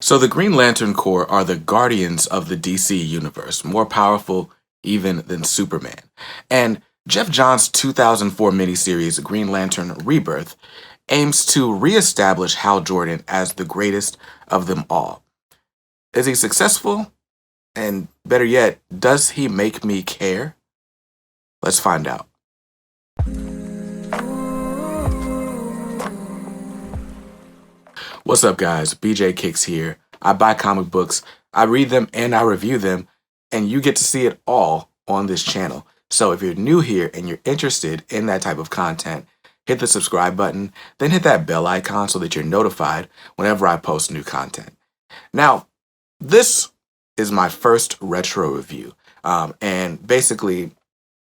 So the Green Lantern Corps are the guardians of the DC universe, more powerful even than Superman. And Geoff Johns' 2004 miniseries Green Lantern Rebirth aims to reestablish Hal Jordan as the greatest of them all. Is he successful? And better yet, does he make me care? Let's find out. What's up, guys? BJ Kicks here. I buy comic books, I read them, and I review them, and you get to see it all on this channel. So if you're new here and you're interested in that type of content, hit the subscribe button, then hit that bell icon so that you're notified whenever I post new content. Now, this is my first retro review, and basically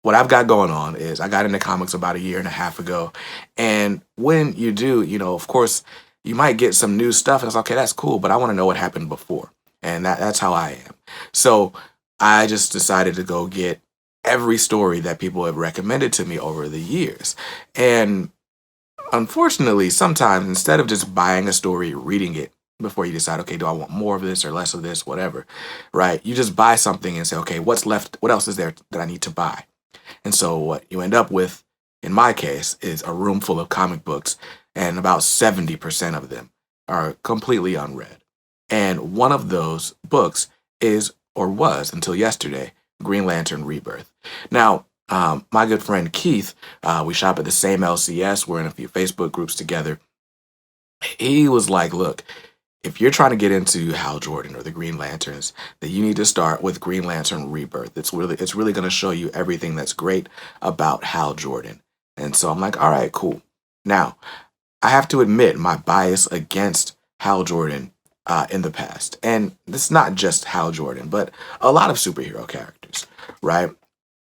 what I've got going on is I got into comics about a year and a half ago, and when you do, of course, you might get some new stuff, and it's okay, that's cool, but I want to know what happened before, and that's how I am. So I just decided to go get every story that people have recommended to me over the years, and unfortunately, sometimes instead of just buying a story, reading it before you decide, okay, do I want more of this or less of this, whatever, right? You just buy something and say, okay, what's left? What else is there that I need to buy? And so what you end up with, in my case, is a room full of comic books, and about 70% of them are completely unread. And one of those books is, or was until yesterday, Green Lantern Rebirth. Now, my good friend Keith, we shop at the same LCS, we're in a few Facebook groups together. He was like, look, if you're trying to get into Hal Jordan or the Green Lanterns, then you need to start with Green Lantern Rebirth. It's really going to show you everything that's great about Hal Jordan. And so I'm like, all right, cool. Now, I have to admit my bias against Hal Jordan in the past. And it's not just Hal Jordan, but a lot of superhero characters, right?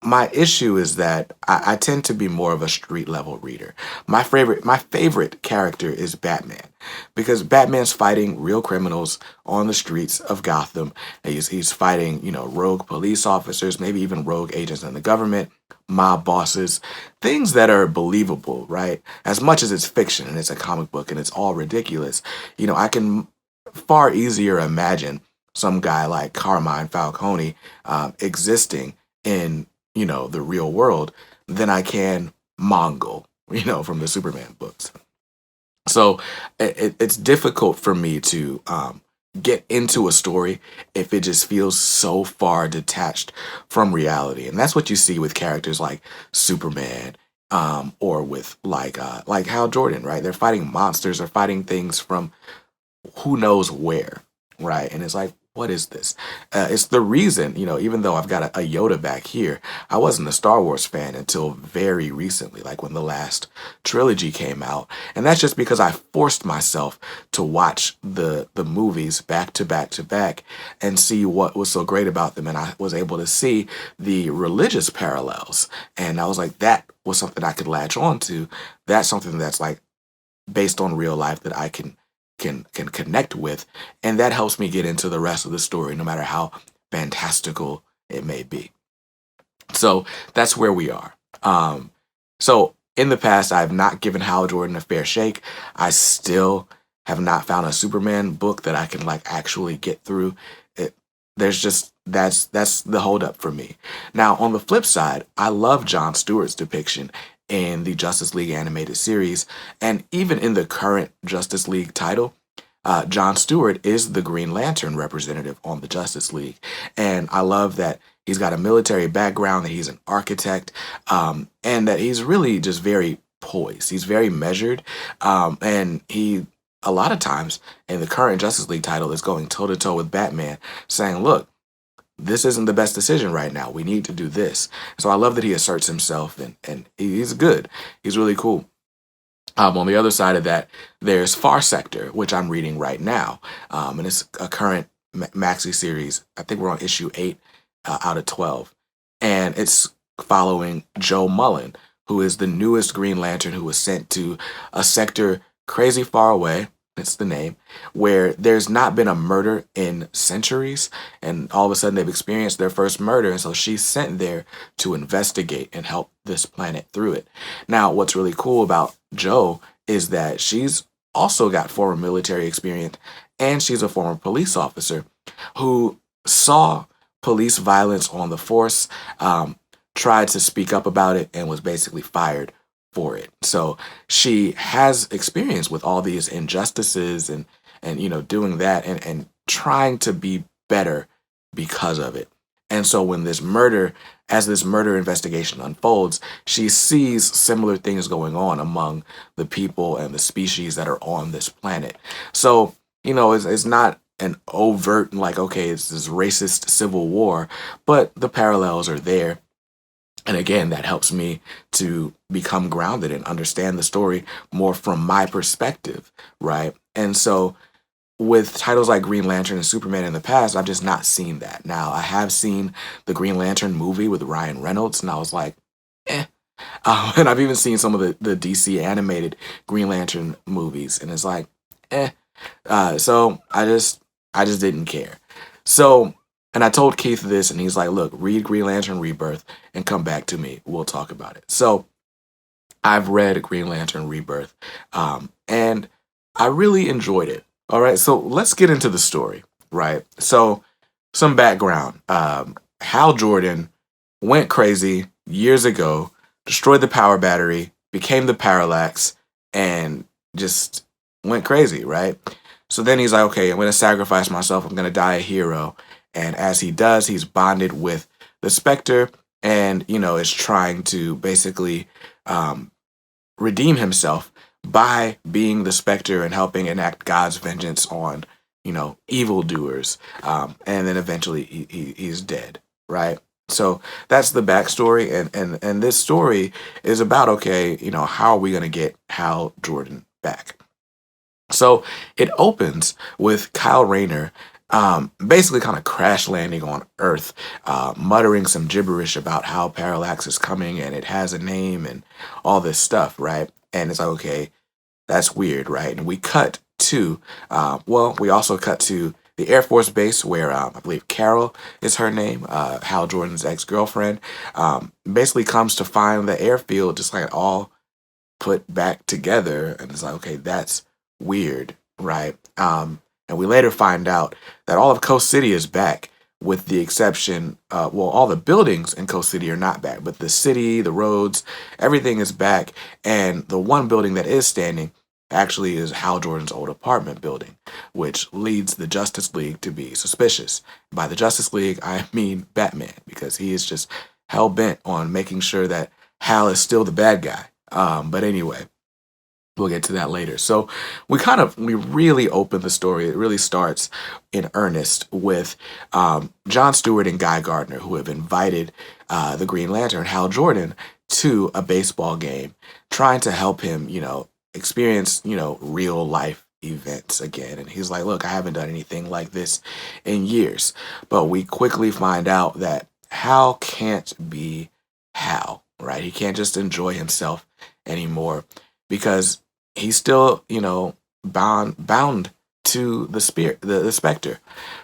My issue is that I tend to be more of a street level reader. My favorite character is Batman, because Batman's fighting real criminals on the streets of Gotham. He's fighting, rogue police officers, maybe even rogue agents in the government, mob bosses, things that are believable, right? As much as it's fiction and it's a comic book and it's all ridiculous, I can far easier imagine some guy like Carmine Falcone existing in the real world than I can Mongol, from the Superman books. So it's difficult for me to get into a story if it just feels so far detached from reality. And that's what you see with characters like Superman, or with like Hal Jordan, right? They're fighting monsters or fighting things from who knows where, right? And it's like, what is this? It's the reason, even though I've got a Yoda back here, I wasn't a Star Wars fan until very recently, like when the last trilogy came out. And that's just because I forced myself to watch the movies back to back to back and see what was so great about them. And I was able to see the religious parallels. And I was like, that was something I could latch on to. That's something that's like based on real life that I can connect with, and that helps me get into the rest of the story, no matter how fantastical it may be. So that's where we are. So in the past, I've not given Hal Jordan a fair shake. I still have not found a Superman book that I can actually get through. There's just that's the holdup for me. Now, on the flip side, I love Jon Stewart's depiction in the Justice League animated series, and even in the current Justice League title, Jon Stewart is the Green Lantern representative on the Justice League. And I love that he's got a military background, that he's an architect, and that he's really just very poised. He's very measured, and he, a lot of times in the current Justice League title, is going toe-to-toe with Batman, saying, look, this isn't the best decision right now. We need to do this. So I love that he asserts himself, and he's good. He's really cool. On the other side of that, there's Far Sector, which I'm reading right now. And it's a current maxi series. I think we're on issue 8 out of 12. And it's following Joe Mullen, who is the newest Green Lantern who was sent to a sector crazy far away. It's the name, where there's not been a murder in centuries, and all of a sudden they've experienced their first murder, and so she's sent there to investigate and help this planet through it. Now, what's really cool about Joe is that she's also got former military experience and she's a former police officer who saw police violence on the force, tried to speak up about it, and was basically fired for it. So she has experience with all these injustices and doing that and trying to be better because of it. And so when as this murder investigation unfolds, she sees similar things going on among the people and the species that are on this planet. So, it's not an overt, like, okay, it's this racist civil war, but the parallels are there. And again, that helps me to become grounded and understand the story more from my perspective, right? And so with titles like Green Lantern and Superman in the past, I've just not seen that. Now, I have seen the Green Lantern movie with Ryan Reynolds, and I was like, eh. And I've even seen some of the DC animated Green Lantern movies, and it's like, eh. So I just didn't care. So, and I told Keith this, and he's like, look, read Green Lantern Rebirth and come back to me. We'll talk about it. So I've read Green Lantern Rebirth, and I really enjoyed it. All right, so let's get into the story, right? So some background. Hal Jordan went crazy years ago, destroyed the power battery, became the Parallax, and just went crazy, right? So then he's like, okay, I'm going to sacrifice myself. I'm going to die a hero. And as he does, he's bonded with the Spectre and, is trying to basically redeem himself by being the Spectre and helping enact God's vengeance on, evildoers. And then eventually he's dead, right? So that's the backstory. And this story is about, okay, how are we going to get Hal Jordan back? So it opens with Kyle Rayner basically kind of crash landing on Earth, muttering some gibberish about how Parallax is coming and it has a name and all this stuff, right? And it's like, okay, that's weird, right? And we cut to, we also cut to the Air Force Base where I believe Carol is her name, Hal Jordan's ex-girlfriend, basically comes to find the airfield just like all put back together. And it's like, okay, that's weird, right? And we later find out that all of Coast City is back, with the exception, all the buildings in Coast City are not back, but the city, the roads, everything is back. And the one building that is standing actually is Hal Jordan's old apartment building, which leads the Justice League to be suspicious. By the Justice League, I mean Batman, because he is just hell-bent on making sure that Hal is still the bad guy. But anyway, we'll get to that later. So we really open the story. It really starts in earnest with John Stewart and Guy Gardner, who have invited the Green Lantern, Hal Jordan, to a baseball game, trying to help him, experience, real life events again. And he's like, look, I haven't done anything like this in years. But we quickly find out that Hal can't be Hal, right? He can't just enjoy himself anymore, because he's still, bound to the spirit, the Spectre,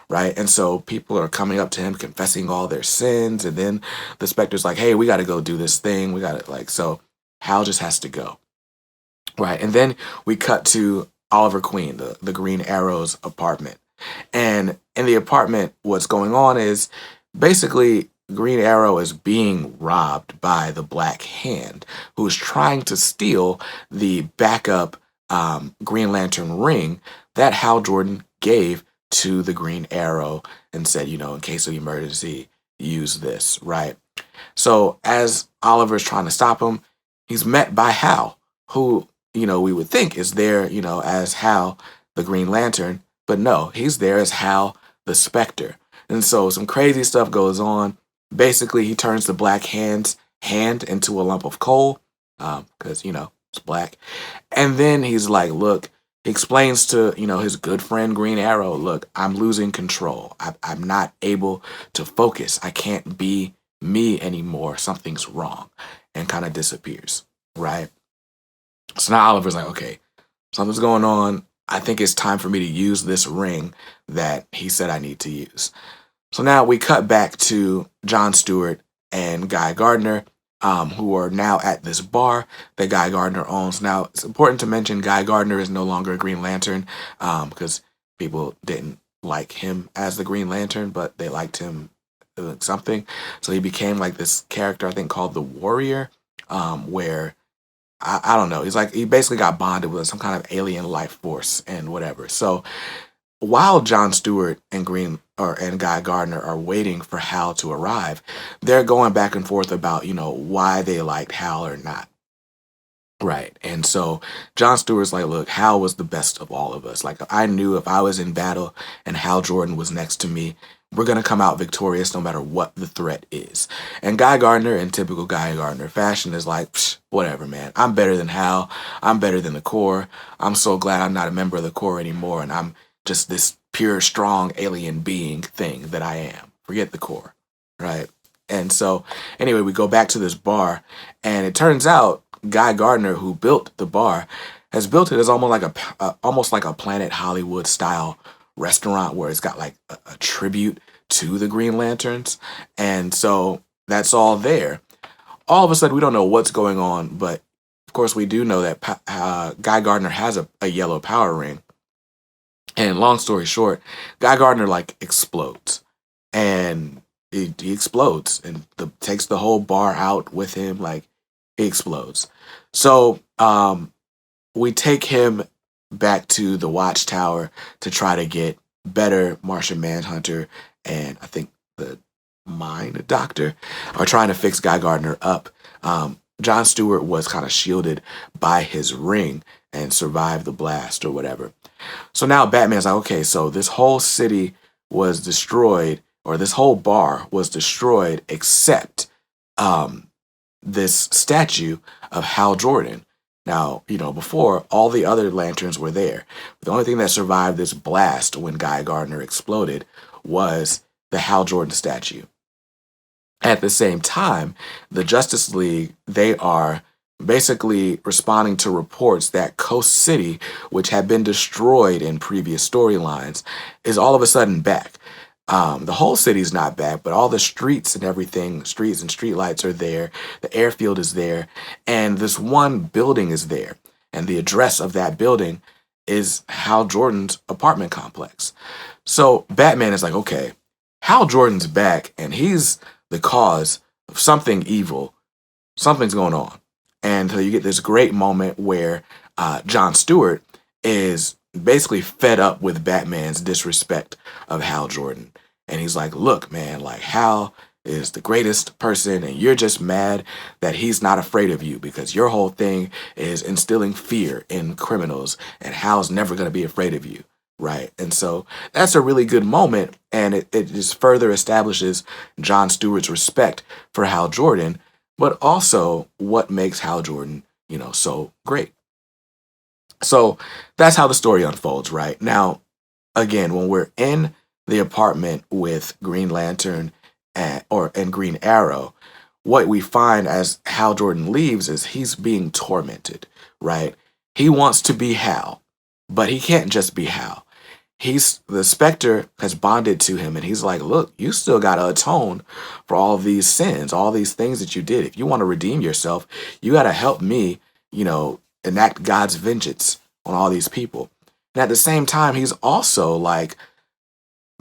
right? And so people are coming up to him, confessing all their sins, and then the Spectre's like, hey, we got to go do this thing. We got to, so Hal just has to go, right? And then we cut to Oliver Queen, the Green Arrow's apartment. And in the apartment, what's going on is basically Green Arrow is being robbed by the Black Hand, who is trying to steal the backup Green Lantern ring that Hal Jordan gave to the Green Arrow and said, in case of emergency, use this, right? So as Oliver's trying to stop him, he's met by Hal, who, we would think is there, as Hal, the Green Lantern, but no, he's there as Hal, the Spectre. And so some crazy stuff goes on. Basically, he turns the Black Hand's hand into a lump of coal, because, it's black. And then he's like, look, he explains to, his good friend Green Arrow, look, I'm losing control. I'm not able to focus. I can't be me anymore. Something's wrong. And kind of disappears, right? So now Oliver's like, okay, something's going on. I think it's time for me to use this ring that he said I need to use. So now we cut back to John Stewart and Guy Gardner, who are now at this bar that Guy Gardner owns. Now, it's important to mention Guy Gardner is no longer a Green Lantern, because people didn't like him as the Green Lantern, but they liked him doing something. So he became like this character, I think, called the Warrior, where I don't know. He's like, he basically got bonded with some kind of alien life force and whatever. So while John Stewart and and Guy Gardner are waiting for Hal to arrive, they're going back and forth about, why they liked Hal or not. Right. And so John Stewart's like, look, Hal was the best of all of us. Like, I knew if I was in battle and Hal Jordan was next to me, we're going to come out victorious no matter what the threat is. And Guy Gardner, in typical Guy Gardner fashion, is like, whatever, man. I'm better than Hal. I'm better than the Corps. I'm so glad I'm not a member of the Corps anymore. And I'm just this pure, strong alien being thing that I am. Forget the Corps. Right. And so anyway, we go back to this bar, and it turns out Guy Gardner, who built the bar, has built it as almost like a Planet Hollywood style restaurant where it's got like a tribute to the Green Lanterns. And so that's all there. All of a sudden, we don't know what's going on, but of course we do know that Guy Gardner has a yellow power ring. And long story short, Guy Gardner like explodes, and he explodes and takes the whole bar out with him. Like, he explodes. So we take him back to the Watchtower to try to get better Martian Manhunter and I think the Mind Doctor are trying to fix Guy Gardner up. John Stewart was kind of shielded by his ring and survived the blast or whatever. So now Batman's like, okay, so this whole city was destroyed, or this whole bar was destroyed, except this statue of Hal Jordan. Now, before, all the other lanterns were there. The only thing that survived this blast when Guy Gardner exploded was the Hal Jordan statue. At the same time, the Justice League, they are basically responding to reports that Coast City, which had been destroyed in previous storylines, is all of a sudden back. The whole city's not back, but all the streets and everything, streets and streetlights are there. The airfield is there. And this one building is there. And the address of that building is Hal Jordan's apartment complex. So Batman is like, okay, Hal Jordan's back, and he's the cause of something evil. Something's going on. And so you get this great moment where John Stewart is basically fed up with Batman's disrespect of Hal Jordan. And he's like, look, man, like, Hal is the greatest person, and you're just mad that he's not afraid of you because your whole thing is instilling fear in criminals, and Hal's never going to be afraid of you, right? And so that's a really good moment, and it just further establishes John Stewart's respect for Hal Jordan, but also what makes Hal Jordan, so great. So that's how the story unfolds, right? Now, again, when we're in the apartment with Green Lantern and Green Arrow, what we find as Hal Jordan leaves is he's being tormented, right? He wants to be Hal, but he can't just be Hal. The Spectre has bonded to him, and he's like, look, you still got to atone for all of these sins, all these things that you did. If you want to redeem yourself, you got to help me, enact God's vengeance on all these people. And at the same time, he's also like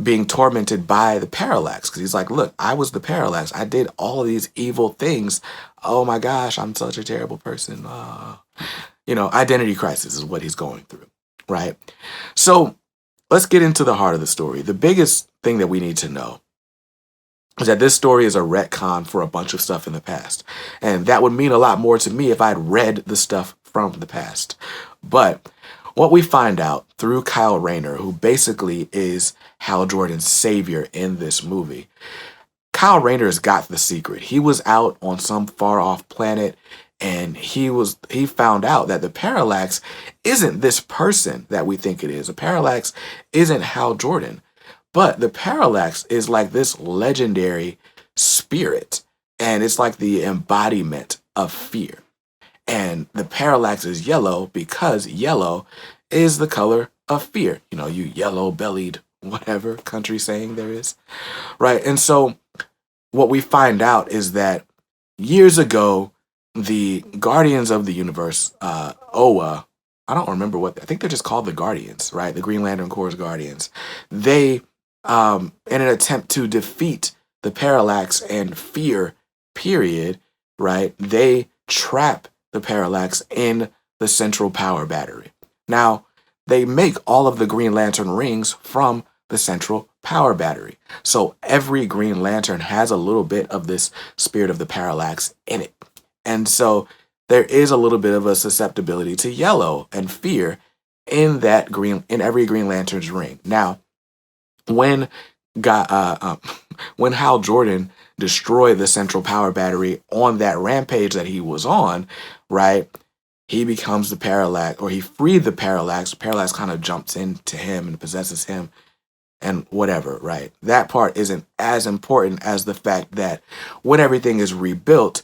being tormented by the Parallax, because he's like, look, I was the Parallax. I did all of these evil things. Oh my gosh, I'm such a terrible person. Identity crisis is what he's going through, right? So let's get into the heart of the story. The biggest thing that we need to know is that this story is a retcon for a bunch of stuff in the past. And that would mean a lot more to me if I'd read the stuff from the past. But what we find out through Kyle Rayner, who basically is Hal Jordan's savior in this movie, Kyle Rayner's got the secret. He was out on some far-off planet, and he found out that the Parallax isn't this person that we think it is. The Parallax isn't Hal Jordan, but the Parallax is like this legendary spirit, and it's like the embodiment of fear. And the Parallax is yellow because yellow is the color of fear. You yellow-bellied, whatever country saying there is, right? And so what we find out is that years ago, the Guardians of the Universe, OA, I don't remember I think they're just called the Guardians, right? The Green Lantern Corps' Guardians. They, in an attempt to defeat the Parallax and fear, period, right? They trap the Parallax in the central power battery. Now, they make all of the Green Lantern rings from the central power battery. So every Green Lantern has a little bit of this spirit of the Parallax in it. And so there is a little bit of a susceptibility to yellow and fear in every Green Lantern's ring. Now, when when Hal Jordan destroyed the central power battery on that rampage that he was on, right? He becomes the Parallax, or he freed the Parallax. The Parallax kind of jumps into him and possesses him and whatever, right? That part isn't as important as the fact that when everything is rebuilt,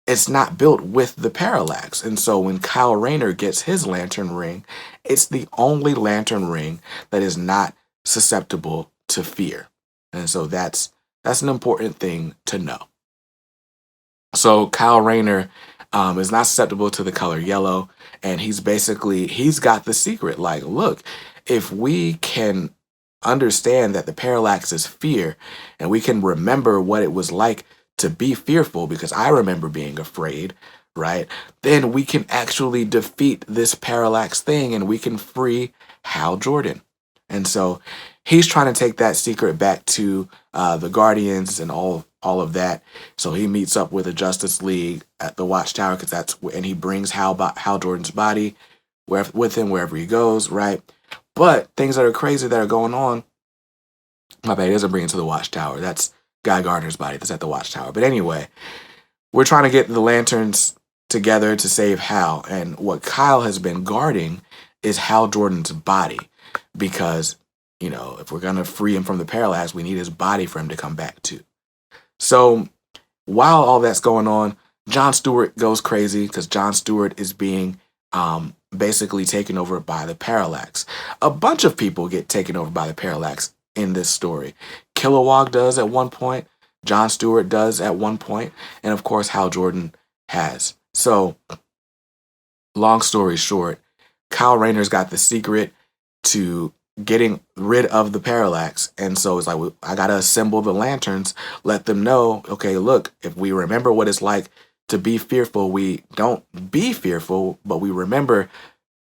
it's not built with the Parallax. And so when Kyle Rayner gets his lantern ring, it's the only lantern ring that is not susceptible to fear. And so that's an important thing to know. So Kyle Rayner is not susceptible to the color yellow, and he's got the secret. Like, look, if we can understand that the Parallax is fear, and we can remember what it was like to be fearful, because I remember being afraid, right? Then we can actually defeat this Parallax thing, and we can free Hal Jordan. And so he's trying to take that secret back to the Guardians and all of that. So he meets up with the Justice League at the Watchtower, and he brings Hal Jordan's body with him wherever he goes, right? But things that are crazy that are going on, my bad, he doesn't bring it to the Watchtower. That's Guy Gardner's body that's at the Watchtower. But anyway, we're trying to get the Lanterns together to save Hal, and what Kyle has been guarding is Hal Jordan's body, because, you know, if we're going to free him from the Parallax, we need his body for him to come back to. So while all that's going on, John Stewart goes crazy because John Stewart is being basically taken over by the Parallax. A bunch of people get taken over by the Parallax in this story. Kilowog does at one point, John Stewart does at one point, and of course Hal Jordan has. So, long story short, Kyle Rayner's got the secret to getting rid of the Parallax, and so it's like, I gotta assemble the Lanterns, let them know, okay, look, if we remember what it's like to be fearful, we don't be fearful, but we remember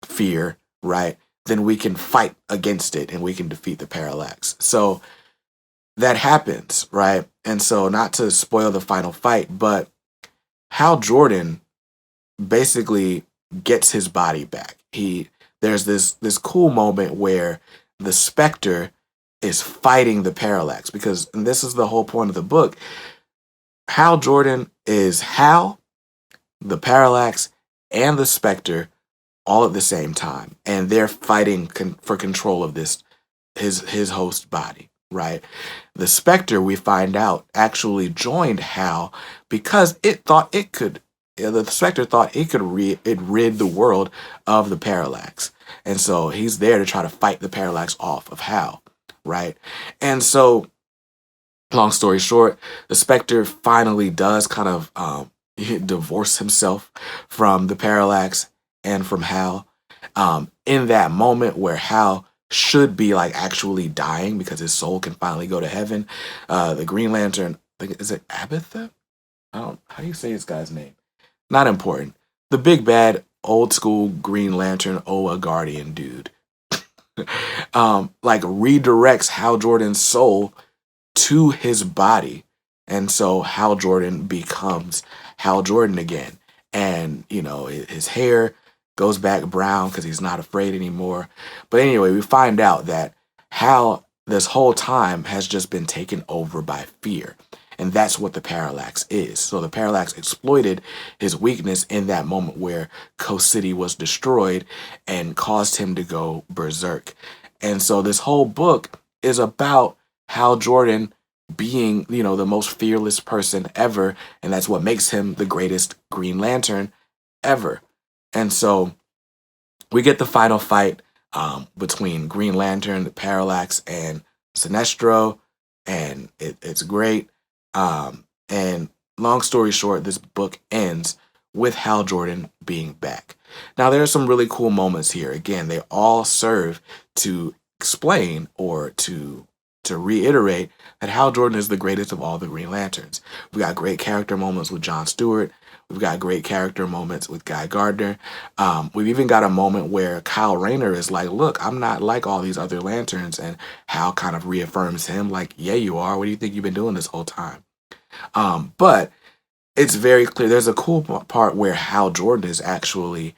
fear, right? Then we can fight against it and we can defeat the Parallax. So that happens, right? And so, not to spoil the final fight, but Hal Jordan basically gets his body back. There's this cool moment where the Spectre is fighting the Parallax, because, and this is the whole point of the book, Hal Jordan is Hal, the Parallax, and the Spectre all at the same time, and they're fighting for control of this his host body, right? The Spectre, we find out, actually joined Hal because it thought it could. The Spectre thought it could rid the world of the Parallax, and so he's there to try to fight the Parallax off of Hal, right? And so, long story short, the Spectre finally does kind of divorce himself from the Parallax and from Hal. In that moment where Hal should be like actually dying because his soul can finally go to heaven, the Green Lantern, is it Abatha? How do you say this guy's name? Not important. The big bad old school Green Lantern Oa Guardian dude like redirects Hal Jordan's soul to his body, and so Hal Jordan becomes Hal Jordan again, and you know, his hair goes back brown because he's not afraid anymore. But anyway, we find out that Hal this whole time has just been taken over by fear, and that's what the Parallax is. So the Parallax exploited his weakness in that moment where Coast City was destroyed and caused him to go berserk. And so this whole book is about Hal Jordan being, you know, the most fearless person ever, and that's what makes him the greatest Green Lantern ever. And so we get the final fight between Green Lantern, the Parallax, and Sinestro, and it's great. And long story short, this book ends with Hal Jordan being back. Now, there are some really cool moments here. Again, they all serve to explain or to reiterate that Hal Jordan is the greatest of all the Green Lanterns. We got great character moments with John Stewart. We've got great character moments with Guy Gardner. We've even got a moment where Kyle Rayner is like, look, I'm not like all these other Lanterns. And Hal kind of reaffirms him like, yeah, you are. What do you think you've been doing this whole time? But it's very clear. There's a cool part where Hal Jordan is actually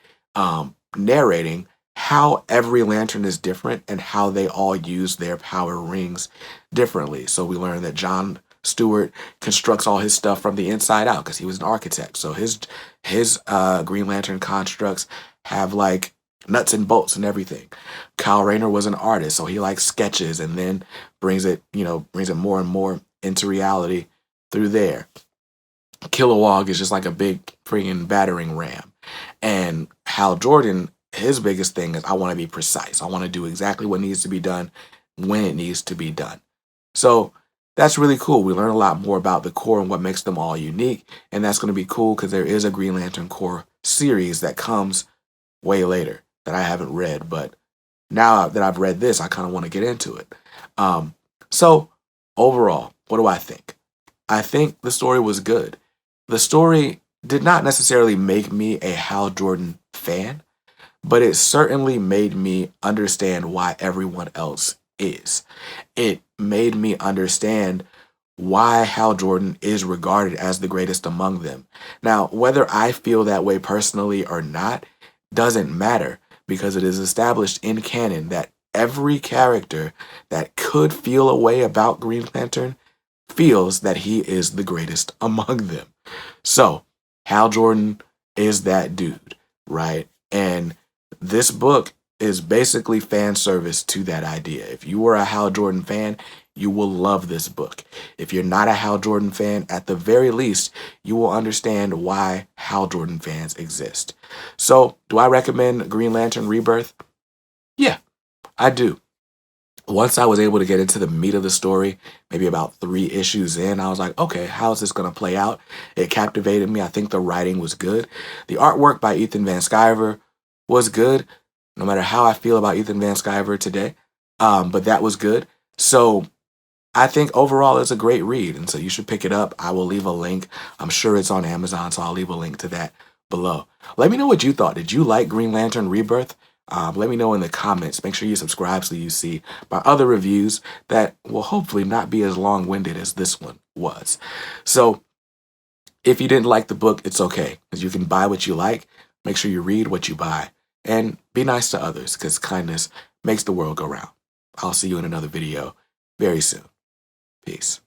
narrating how every lantern is different and how they all use their power rings differently. So we learn that John Stewart constructs all his stuff from the inside out because he was an architect. So his Green Lantern constructs have like nuts and bolts and everything. Kyle Rayner was an artist, so he like sketches and then brings it more and more into reality through there. Kilowog is just like a big freaking battering ram. And Hal Jordan, his biggest thing is I want to be precise. I want to do exactly what needs to be done when it needs to be done. So that's really cool. We learn a lot more about the Corps and what makes them all unique. And that's going to be cool because there is a Green Lantern Corps series that comes way later that I haven't read. But now that I've read this, I kind of want to get into it. So overall, what do I think? I think the story was good. The story did not necessarily make me a Hal Jordan fan, but it certainly made me understand why everyone else is. It made me understand why Hal Jordan is regarded as the greatest among them. Now, whether I feel that way personally or not doesn't matter because it is established in canon that every character that could feel a way about Green Lantern feels that he is the greatest among them. So, Hal Jordan is that dude, right? And this book is basically fan service to that idea. If you were a Hal Jordan fan, you will love this book. If you're not a Hal Jordan fan, at the very least, you will understand why Hal Jordan fans exist. So, do I recommend Green Lantern Rebirth? Yeah, I do. Once I was able to get into the meat of the story, maybe about 3 issues in, I was like, okay, how is this going to play out? It captivated me. I think the writing was good. The artwork by Ethan Van Sciver was good, no matter how I feel about Ethan Van Sciver today. But that was good. So I think overall it's a great read, and so you should pick it up. I will leave a link. I'm sure it's on Amazon, so I'll leave a link to that below. Let me know what you thought. Did you like Green Lantern Rebirth? Let me know in the comments. Make sure you subscribe so you see my other reviews that will hopefully not be as long-winded as this one was. So if you didn't like the book, it's okay, because you can buy what you like. Make sure you read what you buy. And be nice to others, because kindness makes the world go round. I'll see you in another video very soon. Peace.